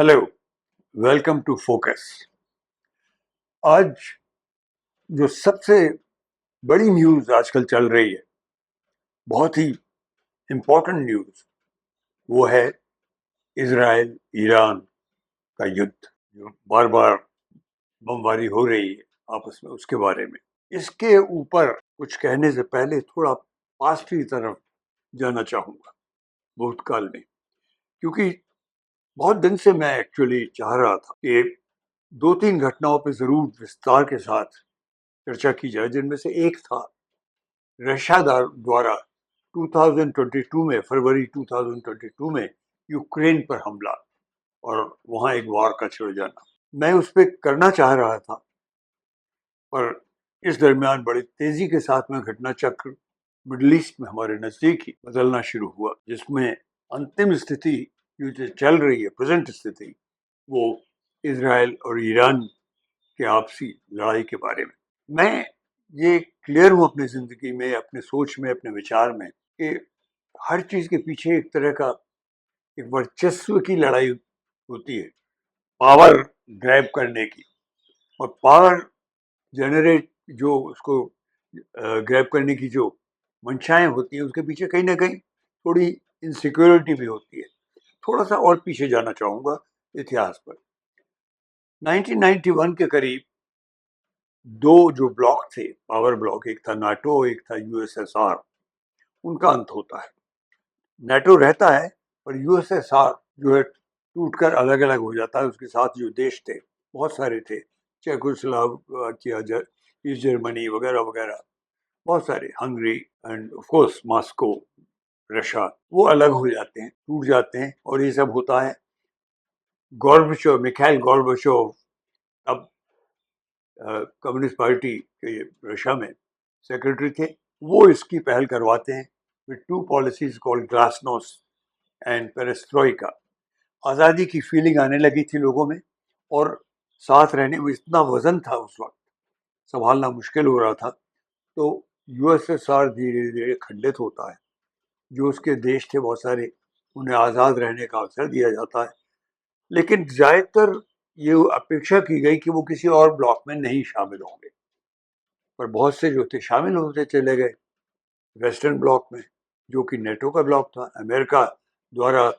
Hello, welcome to focus. आज जो सबसे बड़ी न्यूज़ आजकल चल रही है, बहुत ही इम्पोर्टेंट न्यूज़, वो है इजराइल ईरान का युद्ध, जो बार बार बमबारी हो रही है आपस में, उसके बारे में। इसके ऊपर कुछ कहने से पहले थोड़ा पास्ट की तरफ जाना चाहूँगा, भूतकाल में, क्योंकि बहुत दिन से मैं एक्चुअली चाह रहा था कि दो तीन घटनाओं पर ज़रूर विस्तार के साथ चर्चा की जाए, जिनमें से एक था रशिया द्वारा 2022 में, फरवरी 2022 में यूक्रेन पर हमला और वहां एक वार का छिड़ जाना। मैं उस पर करना चाह रहा था, पर इस दरमियान बड़ी तेजी के साथ में घटना चक्र मिडल ईस्ट में हमारे नजदीक ही बदलना शुरू हुआ, जिसमें अंतिम स्थिति जो चल रही है, प्रेजेंट स्थिति, वो इजराइल और ईरान के आपसी लड़ाई के बारे में। मैं ये क्लियर हूँ अपनी जिंदगी में, अपने सोच में, अपने विचार में, कि हर चीज के पीछे एक तरह का एक वर्चस्व की लड़ाई होती है, पावर ग्रैब करने की, और पावर जनरेट जो उसको ग्रैब करने की जो मंशाएं होती हैं, उसके पीछे कहीं ना कहीं थोड़ी इनसिक्योरिटी भी होती है। थोड़ा सा और पीछे जाना चाहूंगा इतिहास पर। 1991 के करीब दो जो ब्लॉक थे, पावर ब्लॉक, एक था नाटो, एक था यूएसएसआर, उनका अंत होता है। नाटो रहता है, पर यूएसएसआर जो है टूटकर अलग अलग हो जाता है। उसके साथ जो देश थे, बहुत सारे थे, चेकोस्लोवाकिया, ईस्ट जर्मनी वगैरह वगैरह, बहुत सारे, Hungary end of course Moscow, Russia, वो अलग हो जाते हैं, टूट जाते हैं। और ये सब होता है, गोर्बाचोव, मिखाइल गोर्बाचोव, अब कम्युनिस्ट पार्टी के रशिया में सेक्रेटरी थे, वो इसकी पहल करवाते हैं with two policies called glasnost and perestroika. आज़ादी की फीलिंग आने लगी थी लोगों में, और साथ रहने में इतना वजन था उस वक्त, संभालना मुश्किल हो रहा था। तो यूएसएसआर धीरे धीरे खंडित होता है। जो उसके देश थे बहुत सारे, उन्हें आज़ाद रहने का अवसर दिया जाता है, लेकिन ज़्यादातर ये अपेक्षा की गई कि वो किसी और ब्लॉक में नहीं शामिल होंगे। पर बहुत से जो थे शामिल होते चले गए वेस्टर्न ब्लॉक में, जो कि नेटो का ब्लॉक था, अमेरिका द्वारा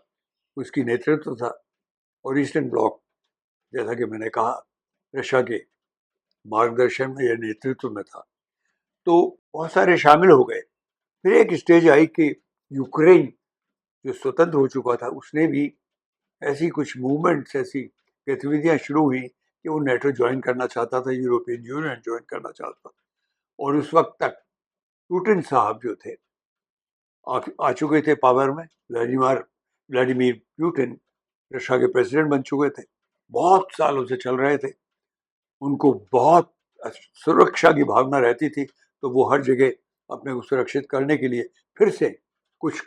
उसकी नेतृत्व था। और ईस्टर्न ब्लॉक, जैसा कि मैंने कहा, रशिया के मार्गदर्शन में या नेतृत्व में था। तो बहुत सारे शामिल हो गए। फिर एक स्टेज आई कि यूक्रेन जो स्वतंत्र हो चुका था, उसने भी ऐसी कुछ मूवमेंट्स, ऐसी गतिविधियां शुरू हुई कि वो नेटो ज्वाइन करना चाहता था, यूरोपियन यूनियन ज्वाइन करना चाहता था। और उस वक्त तक पुतिन साहब जो थे आ चुके थे पावर में। व्लादिमीर पुतिन रशिया के प्रेसिडेंट बन चुके थे, बहुत सालों से चल रहे थे। उनको बहुत सुरक्षा की भावना रहती थी, तो वो हर जगह अपने को सुरक्षित करने के लिए फिर से कुछ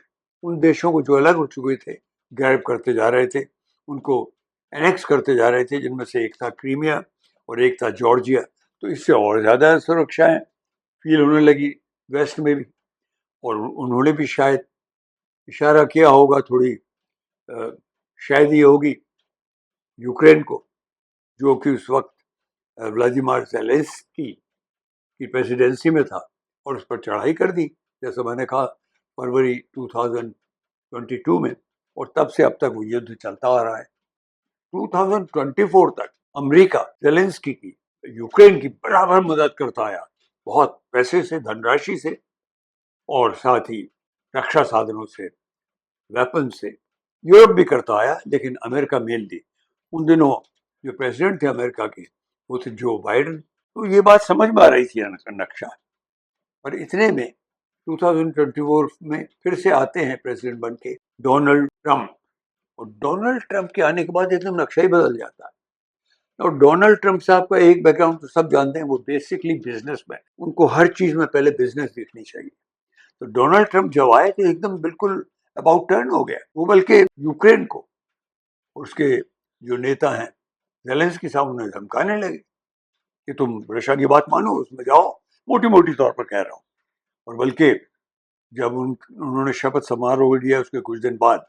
उन देशों को जो अलग हो चुके थे ग्रैब करते जा रहे थे, उनको एनेक्स करते जा रहे थे, जिनमें से एक था क्रीमिया और एक था जॉर्जिया। तो इससे और ज़्यादा सुरक्षाएं फील होने लगी वेस्ट में भी। और उन्होंने भी शायद इशारा किया होगा, थोड़ी शायद ये होगी यूक्रेन को, जो कि उस वक्त व्लादिमीर ज़ेलेंस्की की प्रेसिडेंसी में था, और उस पर चढ़ाई कर दी, जैसा मैंने कहा, फरवरी 2022 में। और तब से अब तक वो युद्ध चलता आ रहा है। 2024 तक अमेरिका ज़ेलेंस्की की, यूक्रेन की बराबर मदद करता आया, बहुत पैसे से, धनराशि से, और साथ ही रक्षा साधनों से, वेपन से। यूरोप भी करता आया, लेकिन अमेरिका मेनली। उन दिनों जो प्रेसिडेंट थे अमेरिका के, वो थे जो बाइडन। तो ये बात समझ में आ रही थी नक्शा। पर इतने में 2024 में फिर से आते हैं प्रेसिडेंट बन के डोनाल्ड ट्रंप। और डोनाल्ड ट्रंप के आने के बाद एकदम नक्शा ही बदल जाता है। और डोनाल्ड ट्रंप साहब का एक बैकग्राउंड तो सब जानते हैं, वो बेसिकली बिजनेसमैन, उनको हर चीज में पहले बिजनेस दिखनी चाहिए। तो डोनाल्ड ट्रंप जब आए तो एकदम बिल्कुल अबाउट टर्न हो गया वो, बल्कि यूक्रेन को उसके जो नेता हैं ज़ेलेंस्की साहब, उन्हें धमकाने लगे कि तुम रशिया की बात मानो, उसमें जाओ, मोटी मोटी तौर पर कह रहा हूँ। और बल्कि जब उन्होंने शपथ समारोह लिया, उसके कुछ दिन बाद,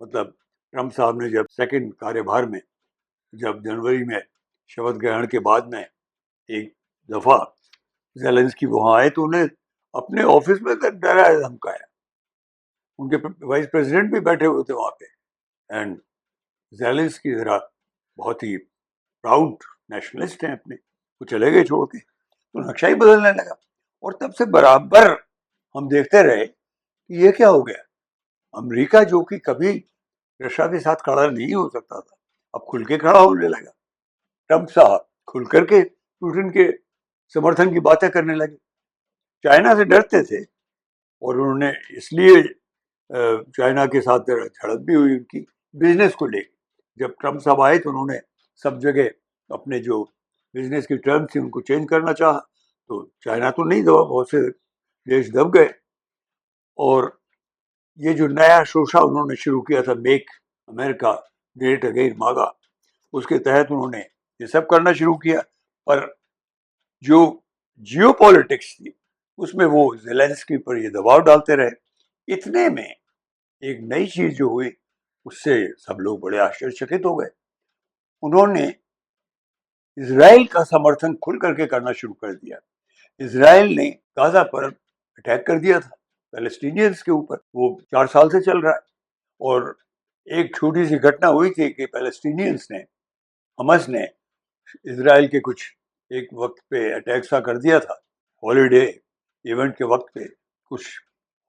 मतलब ट्रम्प साहब ने जब सेकंड कार्यभार में, जब जनवरी में शपथ ग्रहण के बाद में एक दफा ज़ेलेंस्की वहां आए तो उन्हें अपने ऑफिस में डराया धमकाया। उनके वाइस प्रेसिडेंट भी बैठे हुए थे वहां पे, एंड ज़ेलेंस्की जरा बहुत ही प्राउड नेशनलिस्ट हैं अपने, वो चले गए छोड़ के, तो नक्शा ही बदलने लगा। और तब से बराबर हम देखते रहे कि ये क्या हो गया। अमेरिका जो कि कभी रशिया के साथ खड़ा नहीं हो सकता था, अब खुल के खड़ा होने लगा। ट्रम्प साहब खुल करके पुतिन के समर्थन की बातें करने लगे। चाइना से डरते थे और उन्होंने इसलिए चाइना के साथ झड़प भी हुई उनकी बिजनेस को लेकर। जब ट्रम्प साहब आए तो उन्होंने सब जगह अपने जो बिजनेस की टर्म्स थी उनको चेंज करना चाहा, तो चाइना तो नहीं दबा, बहुत से देश दब गए। और ये जो नया शोषा उन्होंने शुरू किया था, मेक अमेरिका ग्रेट अगेन मागा, उसके तहत उन्होंने ये सब करना शुरू किया। पर जो जियो पॉलिटिक्स थी उसमें वो ज़ेलेंस्की पर ये दबाव डालते रहे। इतने में एक नई चीज जो हुई उससे सब लोग बड़े आश्चर्यचकित हो गए। उन्होंने इजराइल का समर्थन खुल करके करना शुरू कर दिया। इजराइल ने गाजा पर अटैक कर दिया था पैलेस्टीनियंस के ऊपर, वो 4 साल से चल रहा है। और एक छोटी सी घटना हुई थी कि पैलेस्टीनियंस ने, हमास ने इजराइल के कुछ एक वक्त पे अटैक सा कर दिया था, हॉलीडे इवेंट के वक्त पे कुछ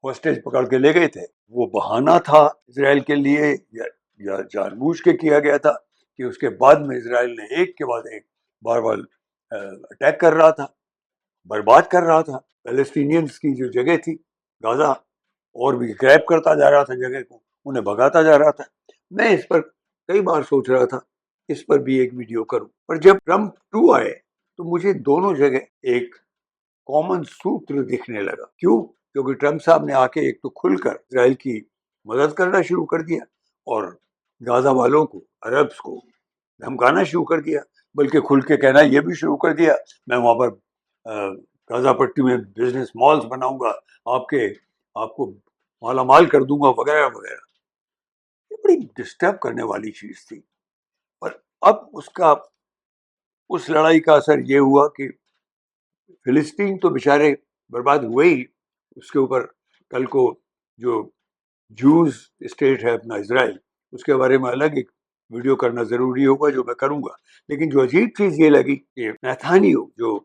हॉस्टेज पकड़ के ले गए थे। वो बहाना था इजराइल के लिए या जानबूझ के किया गया था कि उसके बाद में इजराइल ने एक के बाद एक बार बार अटैक कर रहा था, बर्बाद कर रहा था पैलेस्टीनियंस की जो जगह थी गाजा, और भी ग्रैब करता जा रहा था जगह को, उन्हें भगाता जा रहा था। मैं इस पर कई बार सोच रहा था इस पर भी एक वीडियो करूं, पर जब ट्रम्प 2 आए तो मुझे दोनों जगह एक कॉमन सूत्र दिखने लगा। क्यों? क्योंकि ट्रम्प साहब ने आके एक तो खुलकर इजराइल की मदद करना शुरू कर दिया और गाजा वालों को, अरब्स को धमकाना शुरू कर दिया, बल्कि खुल के कहना ये भी शुरू कर दिया मैं वहां पर गाजा पट्टी में बिजनेस मॉल्स बनाऊंगा, आपको मालामाल कर दूंगा वगैरह वगैरह। ये बड़ी डिस्टर्ब करने वाली चीज थी। और अब उस लड़ाई का असर ये हुआ कि फिलिस्तीन तो बेचारे बर्बाद हुए ही, उसके ऊपर कल को जो जूस स्टेट है अपना इजराइल, उसके बारे में अलग एक वीडियो करना जरूरी होगा जो मैं करूंगा। लेकिन जो अजीब चीज ये लगी कि नेथानियाहू जो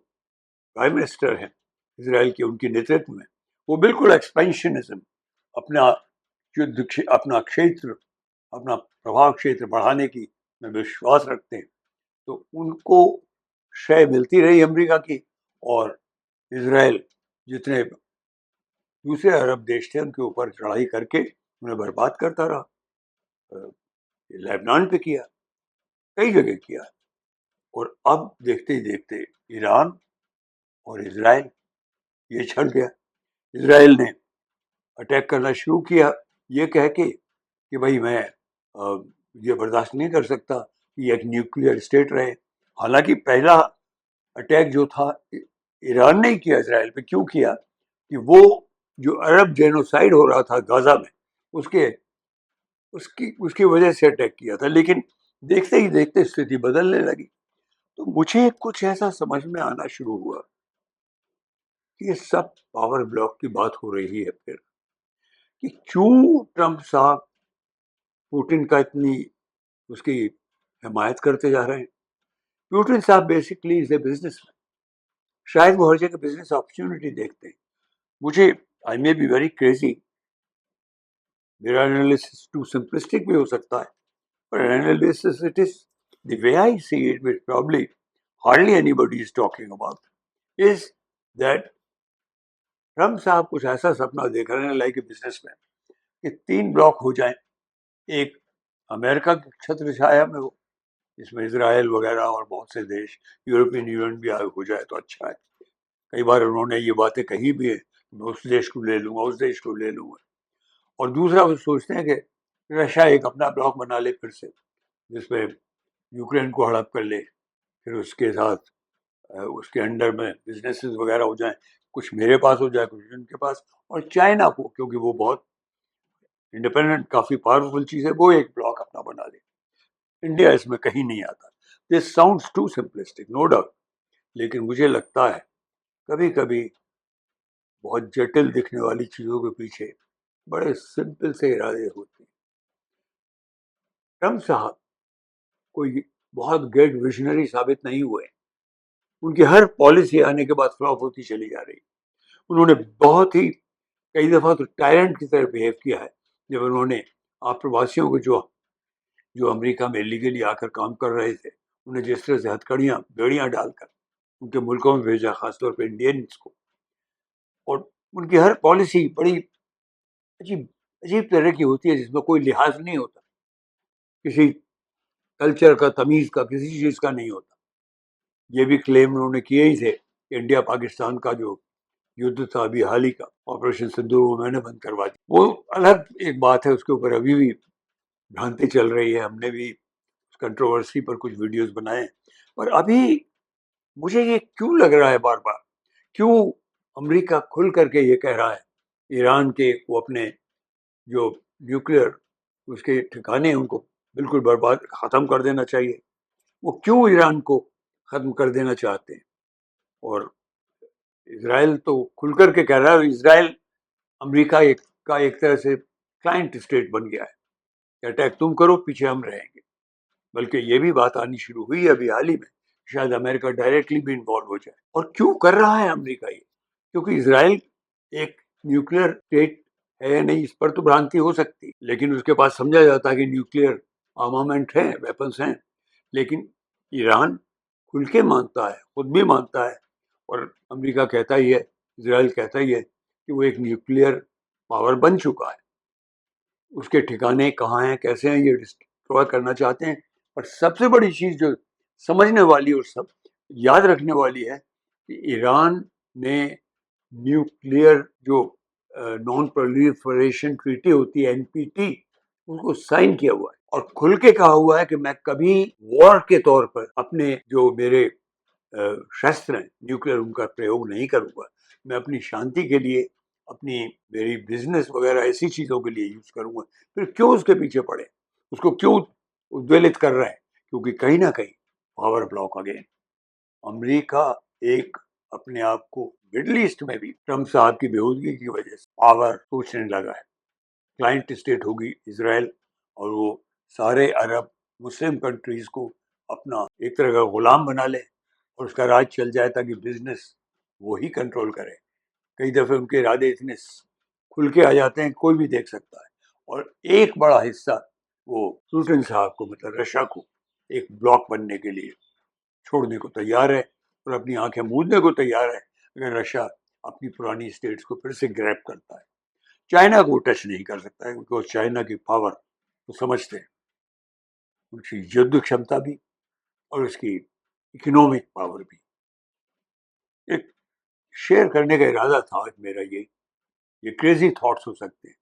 प्राइम मिनिस्टर हैं इजराइल के, उनके नेतृत्व में वो बिल्कुल एक्सपेंशनिज्म, अपना अपना क्षेत्र, अपना प्रभाव क्षेत्र बढ़ाने की में विश्वास रखते हैं। तो उनको श्रेय मिलती रही अमेरिका की, और इजराइल जितने दूसरे अरब देश थे उनके ऊपर चढ़ाई करके उन्हें बर्बाद करता रहा। लेबनान पे किया, कई जगह किया। और अब देखते ही देखते ईरान और इजराइल ये छड़ गया। इजराइल ने अटैक करना शुरू किया ये कह के कि भाई मैं ये बर्दाश्त नहीं कर सकता कि एक न्यूक्लियर स्टेट रहे। हालांकि पहला अटैक जो था ईरान ने ही किया इजराइल पे। क्यों किया? कि वो जो अरब जेनोसाइड हो रहा था गाजा में, उसके उसकी उसकी वजह से अटैक किया था। लेकिन देखते ही देखते स्थिति बदलने लगी। तो मुझे कुछ ऐसा समझ में आना शुरू हुआ कि ये सब पावर ब्लॉक की बात हो रही है फिर, कि क्यों ट्रम्प साहब पुतिन का इतनी उसकी हिमायत करते जा रहे हैं। पुतिन साहब बेसिकली इज ए बिजनेसमैन, शायद वो हर जगह बिजनेस अपॉर्चुनिटी देखते हैं। मुझे, आई मे बी वेरी क्रेजी, मेरा एनालिसिस टू सिंपलिस्टिक भी हो सकता है, but analysis it is the way I see it, which probably hardly anybody is talking about, is that Trump साहब कुछ ऐसा सपना देख रहे हैं लाइक ए बिजनेसमैन कि 3 ब्लॉक हो जाएं। एक अमेरिका की छत्र छाया में हो, इसमें इसराइल वगैरह और बहुत से देश, यूरोपियन यूनियन भी हो जाए तो अच्छा है। कई बार उन्होंने ये बातें कही भी है, मैं उस देश को ले लूंगा, उस देश को ले लूंगा। और दूसरा वो सोचते हैं कि रशिया एक अपना ब्लॉक बना ले फिर से, जिसमें यूक्रेन को हड़प कर ले, फिर उसके साथ उसके अंडर में बिजनेसेस वगैरह हो जाएं, कुछ मेरे पास हो जाए, कुछ उनके पास, और चाइना को, क्योंकि वो बहुत इंडिपेंडेंट काफी पावरफुल चीज है, वो एक ब्लॉक अपना बना ले। इंडिया इसमें कहीं नहीं आता। This sounds too simplistic, no doubt, लेकिन मुझे लगता है कभी कभी बहुत जटिल दिखने वाली चीजों के पीछे बड़े सिंपल से इरादे होते हैं। ट्रम्प साहब कोई बहुत ग्रेट विजनरी साबित नहीं हुए। उनकी हर पॉलिसी आने के बाद फ्लॉप होती चली जा रही। उन्होंने बहुत ही कई दफा तो टायरेंट की तरह बिहेव किया है जब उन्होंने आप्रवासियों को जो जो अमेरिका में लीगली आकर काम कर रहे थे, उन्हें जिस तरह से हथकड़ियां बेड़ियां डालकर उनके मुल्कों में भेजा, खासतौर पर इंडियंस को। और उनकी हर पॉलिसी बड़ी अजीब अजीब तरह की होती है, जिसमें कोई लिहाज नहीं होता, किसी कल्चर का, तमीज का, किसी चीज का नहीं होता। ये भी क्लेम उन्होंने किए ही थे कि इंडिया पाकिस्तान का जो युद्ध था अभी हाल ही का, ऑपरेशन सिंदूर, वो मैंने बंद करवा दी। वो अलग एक बात है, उसके ऊपर अभी भी भ्रांति चल रही है। हमने भी कंट्रोवर्सी पर कुछ वीडियोस बनाए। पर अभी मुझे ये क्यों लग रहा है बार बार, क्यों अमेरिका खुल करके ये कह रहा है ईरान के वो अपने जो न्यूक्लियर उसके ठिकाने हैं उनको बिल्कुल बर्बाद खत्म कर देना चाहिए। वो क्यों ईरान को खत्म कर देना चाहते हैं? और इसराइल तो खुल करके कह रहा है, इसराइल अमेरिका का एक तरह से क्लाइंट स्टेट बन गया है। अटैक तुम करो, पीछे हम रहेंगे। बल्कि ये भी बात आनी शुरू हुई है अभी हाल ही में, शायद अमेरिका डायरेक्टली भी इन्वॉल्व हो जाए। और क्यों कर रहा है अमेरिका ये? क्योंकि इसराइल एक न्यूक्लियर स्टेट है या नहीं, इस पर तो भ्रांति हो सकती, लेकिन उसके पास समझा जाता है कि न्यूक्लियर आर्मामेंट है, वेपन्स हैं। लेकिन ईरान खुल के मानता है, खुद भी मानता है, और अमेरिका कहता ही है, इसराइल कहता ही है कि वो एक न्यूक्लियर पावर बन चुका है। उसके ठिकाने कहाँ हैं, कैसे हैं, ये डिस्ट्रॉय करना चाहते हैं। पर सबसे बड़ी चीज जो समझने वाली और सब याद रखने वाली है कि ईरान ने न्यूक्लियर जो नॉन प्रोलिफरेशन ट्रीटी होती है, एनपीटी, उनको साइन किया हुआ है और खुल के कहा हुआ है कि मैं कभी वॉर के तौर पर अपने जो मेरे शस्त्र हैं न्यूक्लियर, उनका प्रयोग नहीं करूंगा। मैं अपनी शांति के लिए, अपनी मेरी बिजनेस वगैरह ऐसी चीज़ों के लिए यूज़ करूंगा। फिर क्यों उसके पीछे पड़े, उसको क्यों उद्वेलित कर रहे हैं? क्योंकि कहीं ना कहीं पावर ब्लॉक अगेन अमेरिका एक अपने आप को मिडल ईस्ट में भी ट्रम्प साहब की बेहूदगी की वजह से पावर सोचने लगा है। क्लाइंट स्टेट होगी इसराइल, और वो सारे अरब मुस्लिम कंट्रीज को अपना एक तरह का गुलाम बना ले और उसका राज चल जाए, ताकि बिजनेस वो ही कंट्रोल करे। कई दफे उनके इरादे इतने खुल के आ जाते हैं, कोई भी देख सकता है। और एक बड़ा हिस्सा वो पुतिन साहब को, मतलब रशिया को, एक ब्लॉक बनने के लिए छोड़ने को तैयार है और अपनी आंखें मूंदने को तैयार है अगर रशिया अपनी पुरानी स्टेट्स को फिर से ग्रैब करता है। चाइना को टच नहीं कर सकता है, क्योंकि चाइना की पावर तो समझते हैं, उसकी युद्ध क्षमता भी और उसकी इकोनॉमिक पावर भी। एक शेयर करने का इरादा था आज मेरा, ये क्रेजी थॉट्स हो सकते हैं,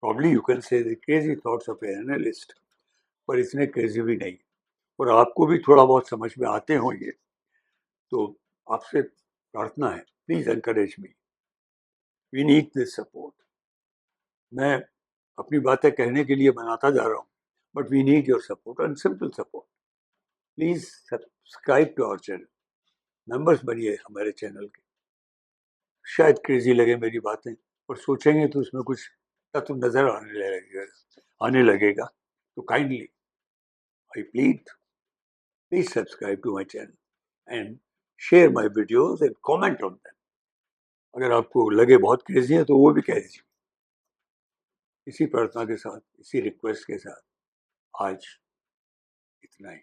probably you can say crazy thoughts of analyst, पर इतने क्रेजी भी नहीं। और आपको भी थोड़ा बहुत समझ में आते हो ये, तो आपसे प्रार्थना है, please encourage me, we need this support. मैं अपनी बातें कहने के लिए बनाता जा रहा हूँ, but we need your support and simple support. Please subscribe to our channel, members बनिए हमारे चैनल के। शायद क्रेजी लगे मेरी बातें, और सोचेंगे तो उसमें कुछ तत्व नजर आने लगेगा। तो kindly I please subscribe to my channel and share my videos and comment on them. अगर आपको लगे बहुत क्रेजी है तो वो भी कह दीजिए। इसी प्रार्थना के साथ, इसी रिक्वेस्ट के साथ आज इतना ही।